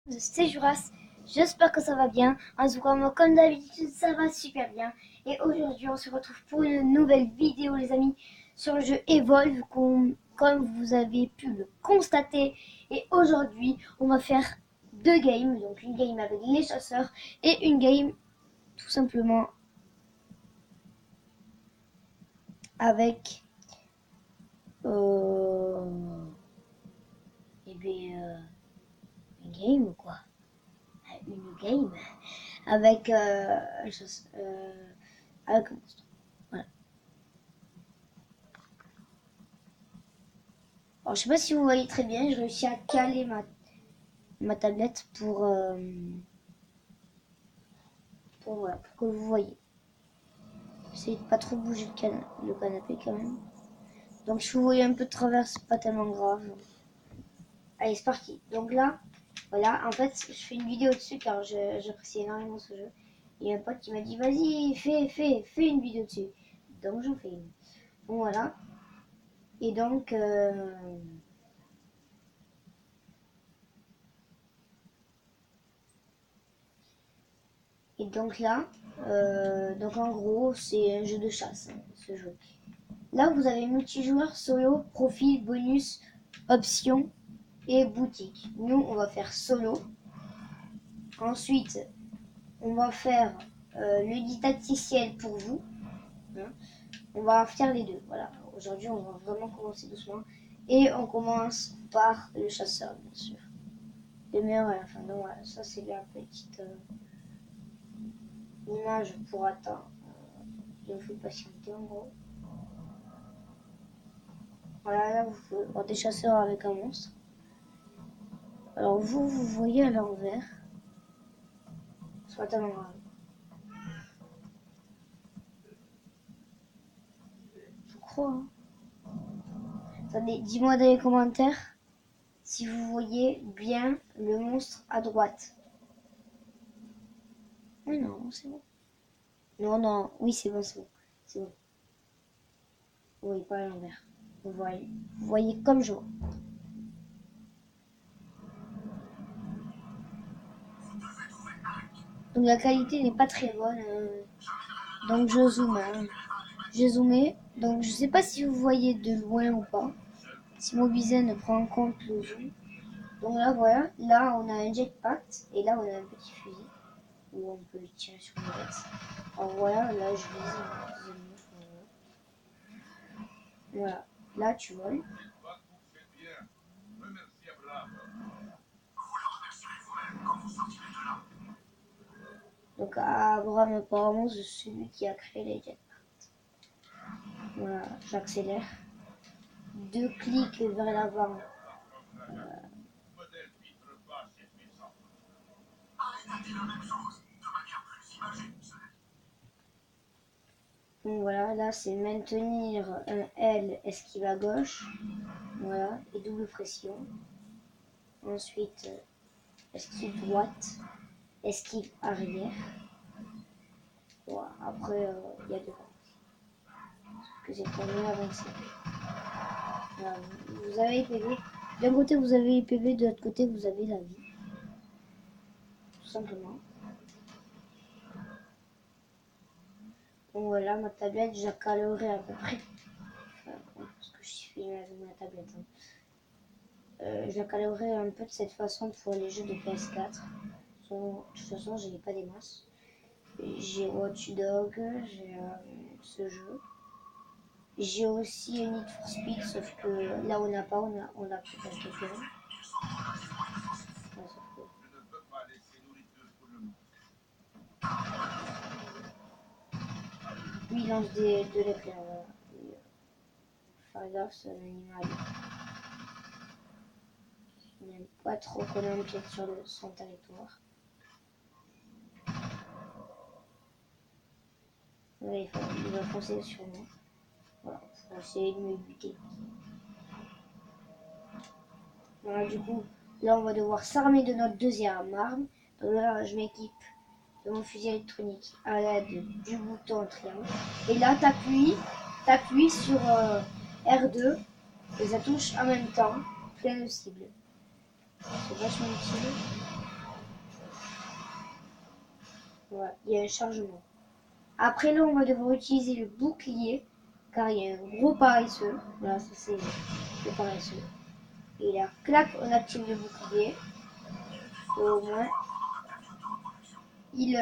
C'est Juras, j'espère que ça va bien. En tout cas, moi, comme d'habitude, ça va super bien. Et aujourd'hui, on se retrouve pour une nouvelle vidéo, les amis, sur le jeu Evolve, comme vous avez pu le constater. Et aujourd'hui, on va faire deux games. Donc, une game avec les chasseurs et une game, tout simplement, avec... Eh bien, une game ou quoi? Une game avec avec un monstre. Voilà. Alors je sais pas si vous voyez très bien, j'ai réussi à caler ma tablette voilà, pour que vous voyez. Essayez de pas trop bouger le canapé quand même. Donc si vous voyez un peu de travers, c'est pas tellement grave. Allez, c'est parti. Donc là, voilà, en fait, je fais une vidéo dessus car j'apprécie énormément ce jeu. Il y a un pote qui m'a dit, vas-y, fais une vidéo dessus. Donc j'en fais une. Bon, voilà. Et donc, là, donc en gros, c'est un jeu de chasse, hein, ce jeu. Là, vous avez multijoueur, solo, profil, bonus, options et boutique. Nous, on va faire solo. Ensuite, on va faire le didacticiel pour vous. Hein. On va faire les deux. Voilà. Aujourd'hui, on va vraiment commencer doucement. Et on commence par le chasseur, bien sûr. Le meilleur à la fin. Donc voilà, ça c'est la petite image pour atteindre. Il faut patienter en gros. Voilà, là vous pouvez voir des chasseurs avec un monstre. Alors vous voyez à l'envers. C'est pas tellement grave. Je crois. Hein. Attendez, dis-moi dans les commentaires si vous voyez bien le monstre à droite. Mais non, c'est bon. Non, non, oui, c'est bon, c'est bon. C'est bon. Oui, pas à l'envers. Vous voyez comme je vois. Donc la qualité n'est pas très bonne. Donc je zoome. Hein. J'ai zoomé. Donc je sais pas si vous voyez de loin ou pas. Si Mobizen prend en compte le zoom. Donc là voilà, là on a un jetpack et là on a un petit fusil où on peut tirer sur les bêtes. Alors voilà, là je vise. Voilà, là tu voles. Donc Abraham apparemment c'est celui qui a créé les jetpacks. Voilà, j'accélère. 2 clics vers l'avant. Donc voilà, là c'est maintenir un L, esquive à gauche, voilà, et double pression. Ensuite, esquive droite, esquive arrière. Voilà. Après, il y a devant. Que c'est pour mieux avancer. Voilà, vous avez les PV. D'un côté vous avez les PV, de l'autre côté vous avez la vie. Tout simplement. Donc voilà, ma tablette, j'ai caloré à peu près. Enfin, parce que je filme avec ma tablette. Hein. Je la calorerai un peu de cette façon pour les jeux de PS4. De toute façon, j'ai pas des masses. J'ai Watch Dogs, j'ai ce jeu. J'ai aussi Need for Speed, sauf que là on n'a pas, on l'a plus quelque chose. Lui il lance de l'éclair. Faire gaffe, c'est un animal. Il n'aime pas trop qu'on empiète sur son territoire. Ouais, il va foncer sur moi. Voilà, pour essayer de me buter. Voilà, du coup, là on va devoir s'armer de notre deuxième arme. Donc là, je m'équipe de mon fusil électronique à l'aide du bouton triangle. Et là, t'appuies sur R2 et ça touche en même temps plein de cibles. C'est vachement utile. Voilà, il y a un chargement. Après là, on va devoir utiliser le bouclier, car il y a un gros paresseux. Voilà, ça c'est le paresseux. Et là, clac, on active le bouclier. Et au moins, il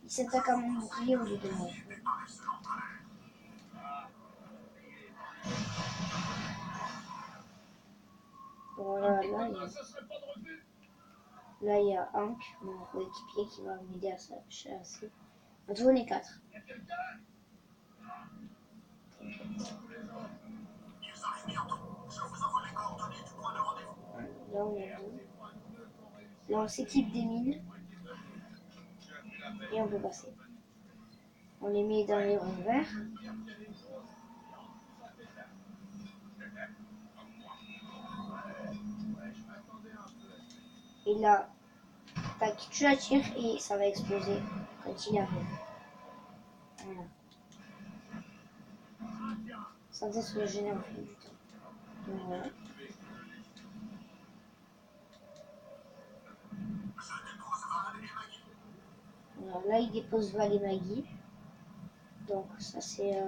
s'attaque à mon bouclier au lieu de moi. Voilà, là, il y a Hank, mon coéquipier, qui va m'aider à chasser. En tout, on est 4. Là, on est 2. Là, on s'équipe des mines. Et on peut passer. On les met dans les ronds verts. Et là, tac, tu la tires et ça va exploser quand il arrive. Voilà. Sans être gêné en fait du temps. Donc, voilà. Alors, là, il dépose Val et Maggie. Donc ça c'est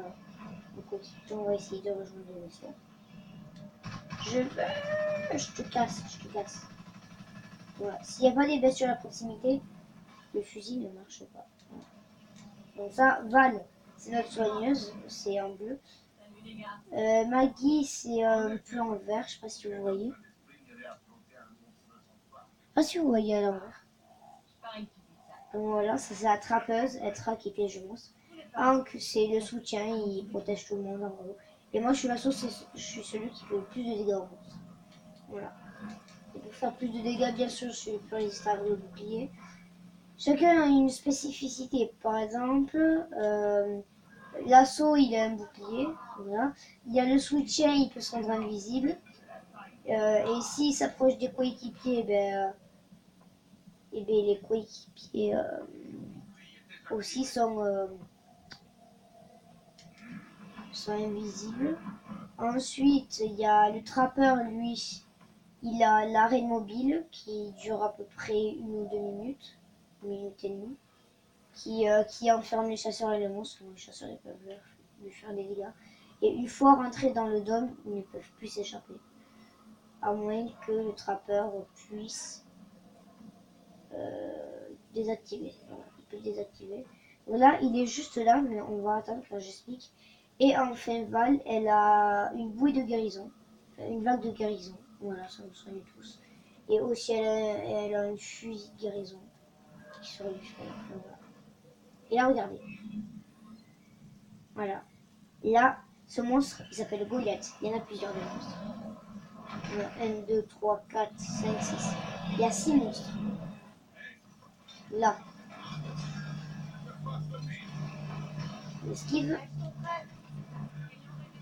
le côté. On va essayer de rejoindre le vaisseau. Je te casse, je te casse. Voilà. S'il n'y a pas des bestioles à proximité, le fusil ne marche pas. Voilà. Donc ça, Val, c'est notre soigneuse, c'est en bleu. Maggie, c'est un peu en vert, je sais pas si vous voyez. Je sais pas si vous voyez à l'envers. Donc voilà, ça c'est la trappeuse, elle traque et piège le monstre. Hank, c'est le soutien, il protège tout le monde en gros. Et moi, je suis je suis celui qui fait le plus de dégâts au monstre. Voilà. Et pour faire plus de dégâts, bien sûr, je suis plus résistant au bouclier. Chacun a une spécificité. Par exemple, l'assaut, il a un bouclier. Voilà. Il y a le soutien, il peut se rendre invisible. Et s'il s'approche des coéquipiers, les coéquipiers aussi sont invisibles. Ensuite, il y a le trappeur, lui, il a l'arrêt mobile qui dure à peu près 1 ou 2 minutes, 1 minute et demie, qui enferme les chasseurs et les monstres. Les chasseurs ils peuvent lui faire des dégâts. Et une fois rentrés dans le dôme, ils ne peuvent plus s'échapper. À moins que le trappeur puisse désactiver. Voilà, il peut désactiver. Donc là, il est juste là, mais on va attendre que j'explique. Et enfin, Val, elle a une bouée de guérison, une vague de guérison. Voilà, ça nous soigne tous. Et aussi, elle a un fusil de guérison qui sort du front. Voilà. Et là, regardez. Voilà. Là, ce monstre, il s'appelle Goliath. Il y en a plusieurs de monstres. 1, 2, 3, 4, 5, 6. Il y a 6 monstres. Là. Esquive.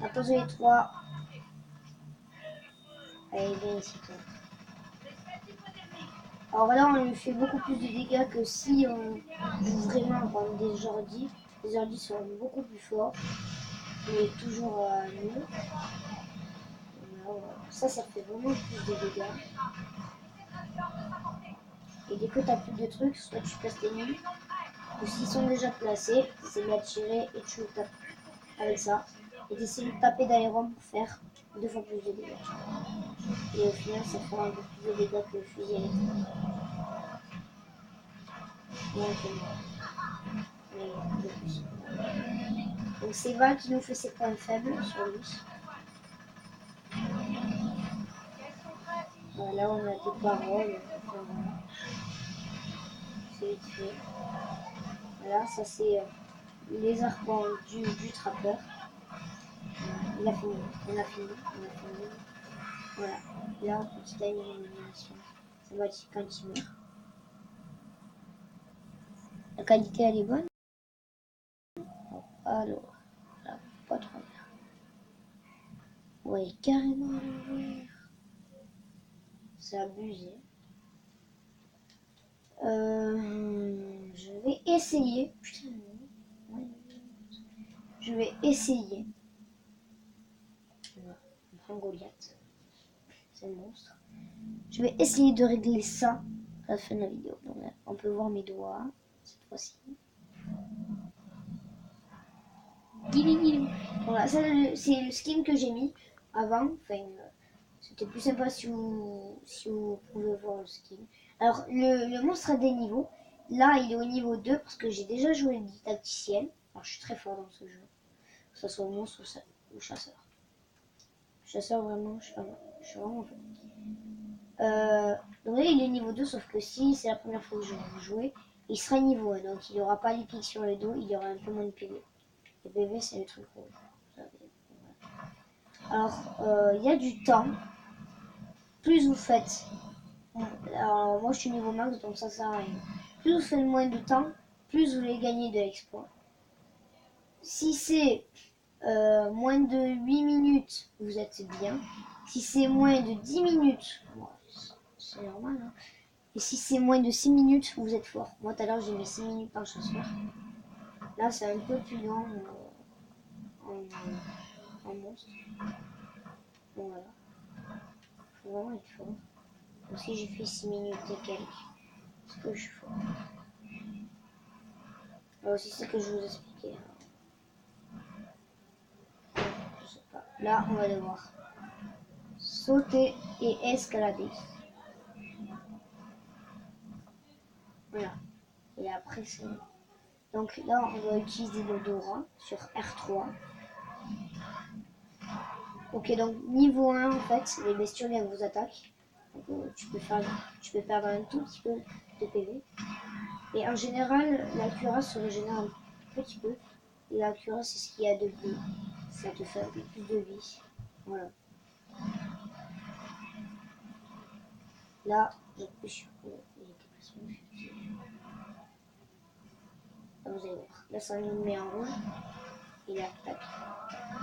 Attention les 3. Allez, viens ici, toi. Alors là, on lui fait beaucoup plus de dégâts que si on joue vraiment contre des ordis. Les ordis sont beaucoup plus forts, mais toujours à nul. Ça fait vraiment plus de dégâts. Et dès que tu n'as plus de trucs, soit tu places tes nuls, ou s'ils sont déjà placés, tu essaies de la tirer et tu le tapes avec ça. Et tu essaies de taper d'aéron pour faire 2 fois plus de dégâts. Et au final, ça fera un peu plus de dégâts que le fusil électrique. Mais un peu plus. Donc c'est Val qui nous fait ses points faibles sur lui. Voilà, on a des paroles. Enfin, voilà. C'est vite fait. Voilà, ça c'est les arpents du trappeur. Il a fini, on a fini. Voilà, là, petite animation. Ça va être quand il meurt. La qualité, elle est bonne. Alors, là, pas trop bien. Ouais, carrément à l'envers. C'est abusé. Je vais essayer. Putain, je vais essayer. Voilà, on prend Goliath. C'est le monstre. Je vais essayer de régler ça à la fin de la vidéo. Donc là, on peut voir mes doigts. cette fois-ci. Guilou. Voilà, ça c'est le skin que j'ai mis avant. Enfin, c'était plus sympa si vous pouvez voir le skin. Alors, le monstre a des niveaux. Là, il est au niveau 2 parce que j'ai déjà joué le tacticien. Alors, je suis très fort dans ce jeu. Que ce soit au monstre ou chasseur. Chasseur, vraiment, je suis vraiment fort. Donc là, il est niveau 2, sauf que si c'est la première fois que je vais jouer, il sera niveau 1. Donc, il n'y aura pas les pics sur le dos, il y aura un peu moins de PV. Le PV, c'est le truc rouge. Alors, il y a du temps. Plus vous faites... Alors, moi, je suis niveau max, donc ça sert à rien. Plus vous faites moins de temps, plus vous allez gagner de l'exploit. Si c'est moins de 8 minutes, vous êtes bien. Si c'est moins de 10 minutes, c'est normal. Hein. Et si c'est moins de 6 minutes, vous êtes fort. Moi, tout à l'heure, j'ai mis 6 minutes par chasseur. Là, c'est un peu plus long en monstre. Donc voilà. Faut vraiment être fort. Aussi, j'ai fait 6 minutes et quelques. Parce que je suis fort. Là aussi, c'est ce que je vous expliquais. Je sais pas. Là, on va devoir sauter et escalader. Voilà. Et après, c'est... Donc là, on va utiliser l'odorat sur R3. Ok, donc niveau 1, en fait, les bestioles, elles vous attaquent. Donc, tu peux perdre un tout petit peu de PV. Et en général, la cuirasse se régénère un petit peu. Et la cuirasse, c'est ce qu'il y a de vie. Ça te fait un peu plus de vie. Voilà. Là, j'appuie sur le déplacement furtif. Là, vous allez voir. Là, ça nous met en rouge. Et là, tac.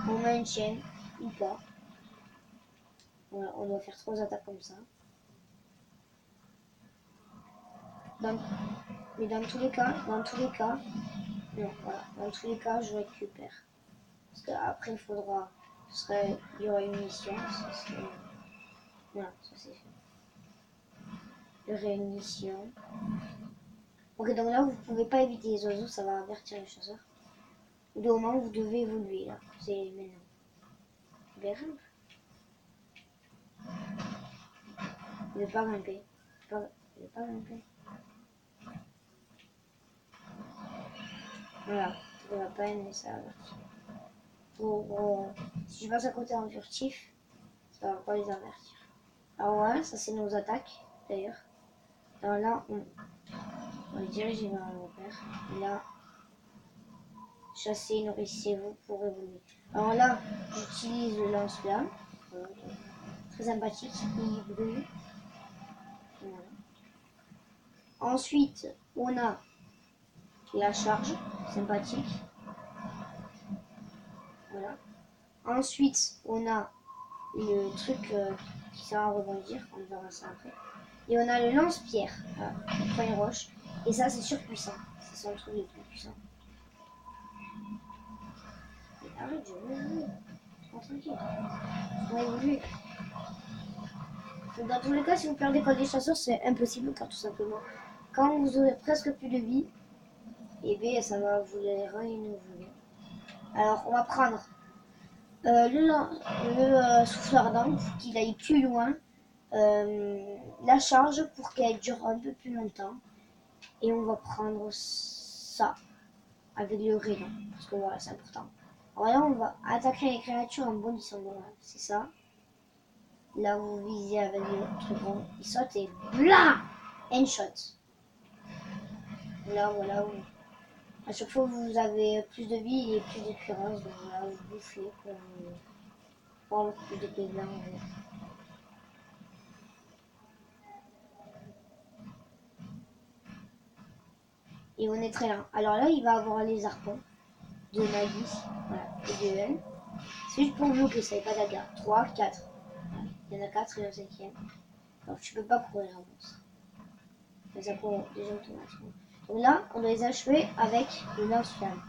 On maintient ou pas. Voilà, on doit faire 3 attaques comme ça. Mais dans tous les cas, non, voilà, dans tous les cas, je récupère. Parce qu'après, il faudra, il y aura une mission, voilà, ça c'est fait. Il y aurait une mission. Ok, donc là, vous pouvez pas éviter les oiseaux, ça va avertir les chasseurs. Au moment où vous devez évoluer, là, c'est maintenant. Grimpe. Ne pas grimper. Ne pas grimper. Voilà, ça va pas aimer ça avertir. Si je passe à côté en furtif, ça va pas les avertir. Alors voilà, ça c'est nos attaques d'ailleurs. Alors là, on est dirigé vers un repère. Et là, chassez, nourrissez-vous pour évoluer. Alors là, j'utilise le lance-flamme. Voilà, très sympathique, il brûle. Voilà. Ensuite, on a la charge, sympathique. Voilà. Ensuite, on a le truc qui sert à rebondir, on verra ça après. Et on a le lance-pierre, voilà, il prend une roche. Et ça, c'est surpuissant. C'est son truc le plus puissant. Mais arrête, je veux jouer. Tranquille. On va évoluer. Dans tous les cas, si vous perdez contre des chasseurs, c'est impossible car tout simplement, quand vous aurez presque plus de vie, et bien ça va vous les renouveler. Alors, on va prendre le souffle ardent pour qu'il aille plus loin. La charge pour qu'elle dure un peu plus longtemps. Et on va prendre ça avec le rayon. Parce que voilà, c'est important. Alors là, on va attaquer les créatures en bondissant. Voilà, c'est ça. Là, vous visez avec le truc rond. Il saute et blah! Handshot. Là, voilà. À chaque fois, vous avez plus de vie et plus de cuirasse. Donc voilà, vous bouffez pour avoir plus de PV. Et on est très lent. Alors là, il va avoir les harpons de Nagui, voilà, et de N. C'est juste pour bloquer, ça n'est pas d'aga. 3, 4. Voilà. Il y en a 4 et un 5e. Alors tu peux pas courir un monstre. Mais ça court déjà automatiquement. Donc là, on doit les achever avec le lance-flamme.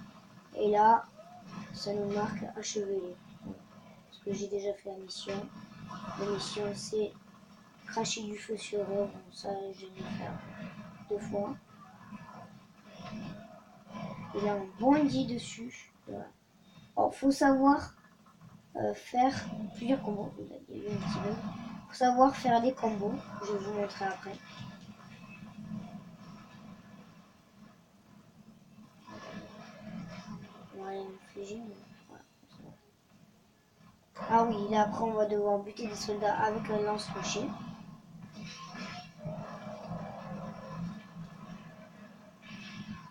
Et là, ça nous marque achever. Voilà. Parce que j'ai déjà fait la mission. La mission, c'est cracher du feu sur eux. Bon, ça, j'ai dû faire 2 fois. Et là, on bondit dessus. Voilà. Alors, faut savoir faire plusieurs combos. Il y a eu un petit bug. Faut savoir faire des combos. Je vais vous montrer après. On va aller infliger, mais voilà. Ah oui, là après on va devoir buter des soldats avec un lance-rocher.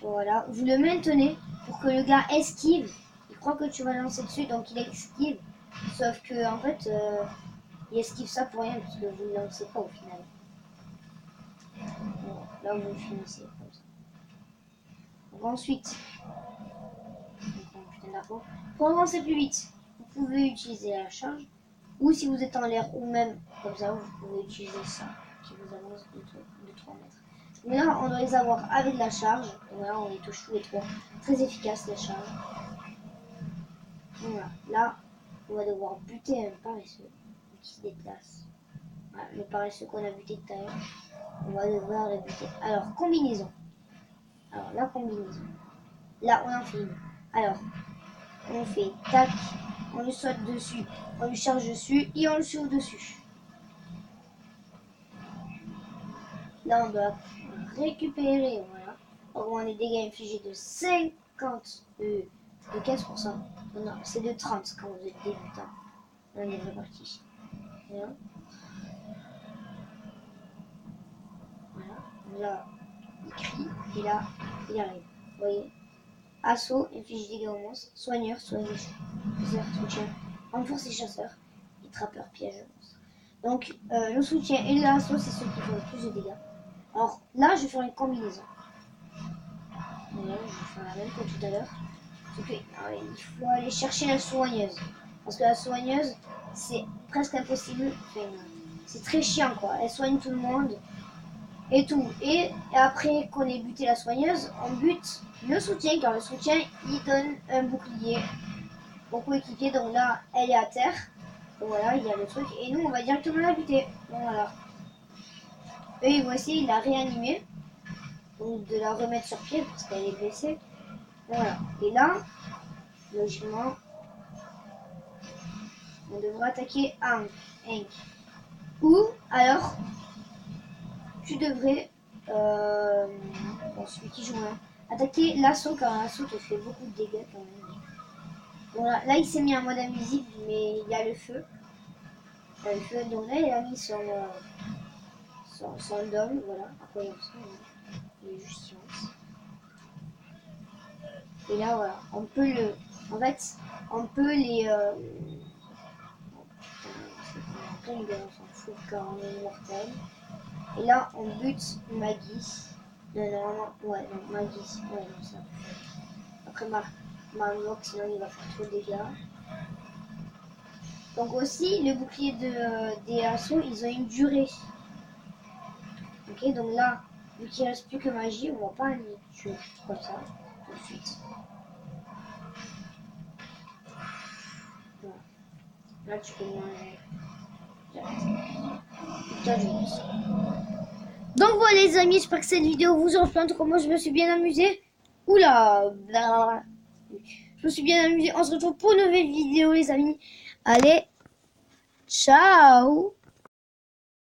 Voilà, vous le maintenez pour que le gars esquive. Il croit que tu vas lancer dessus, donc il esquive. Sauf que en fait, il esquive ça pour rien, parce que vous ne le lancez pas au final. Bon, là vous finissez comme ça. Donc ensuite, pour avancer plus vite, vous pouvez utiliser la charge. Ou si vous êtes en l'air ou même comme ça, vous pouvez utiliser ça qui vous avance de 3 mètres. Mais là, on doit les avoir avec la charge. Donc là, on les touche tous les trois. Très efficace la charge. Voilà. Là, on va devoir buter un paresseux qui se déplace. Voilà, le paresseux qu'on a buté tout à l'heure. On va devoir le buter. Alors, combinaison. Alors, la combinaison. Là, on en fait une. Alors, on fait tac, on lui saute dessus, on lui charge dessus et on le sauve dessus. Là, on doit récupérer, voilà, augmenter les dégâts infligés de 50, de 15%. Non, c'est de 30 quand vous êtes débutant. On est reparti. Voilà. Voilà. Là, il crie et là, il arrive. Vous voyez? Assaut, inflige des dégâts aux monstres, soigneur, soigneur, soutien, renforce les chasseurs et trappeurs, piège monstres. Donc, le soutien et l'assaut, c'est ceux qui font le plus de dégâts. Alors là, je vais faire une combinaison. Voilà, je vais faire la même que tout à l'heure. Il faut aller chercher la soigneuse. Parce que la soigneuse, c'est presque impossible. Enfin, c'est très chiant, quoi. Elle soigne tout le monde. Et tout. Et après qu'on ait buté la soigneuse, on bute le soutien, car le soutien, il donne un bouclier au coéquipier. Donc là, elle est à terre. Donc voilà, il y a le truc. Et nous, on va directement la buter. Donc voilà. Eux, ils vont essayer de la réanimer. Donc de la remettre sur pied, parce qu'elle est blessée. Voilà. Et là, logiquement, on devra attaquer Hank. Ou alors, tu devrais, bon, celui qui joue attaquer l'assaut, car l'assaut te fait beaucoup de dégâts quand même. Voilà, là il s'est mis en mode invisible, mais il y a le feu. Il y a le feu, donc là il a mis son dôme, voilà, à quoi il ressemble. Il est juste immense. Et là voilà, on peut le, en fait, on peut les, on s'en fout car on est mortel. Et là, on bute Maggie. Non, normalement, ouais, non, Maggie. Ouais, non, ça. Après, Marlock, sinon il va faire trop de dégâts. Donc aussi, le bouclier des assauts, ils ont une durée. Ok, donc là, vu qu'il ne reste plus que magie, on va pas les tuer comme ça, tout de suite. Voilà. Là, tu peux manger. Donc voilà les amis, j'espère que cette vidéo vous aura plu. En tout cas, moi je me suis bien amusée. Oula, blablabla. Je me suis bien amusée. On se retrouve pour une nouvelle vidéo les amis. Allez, ciao.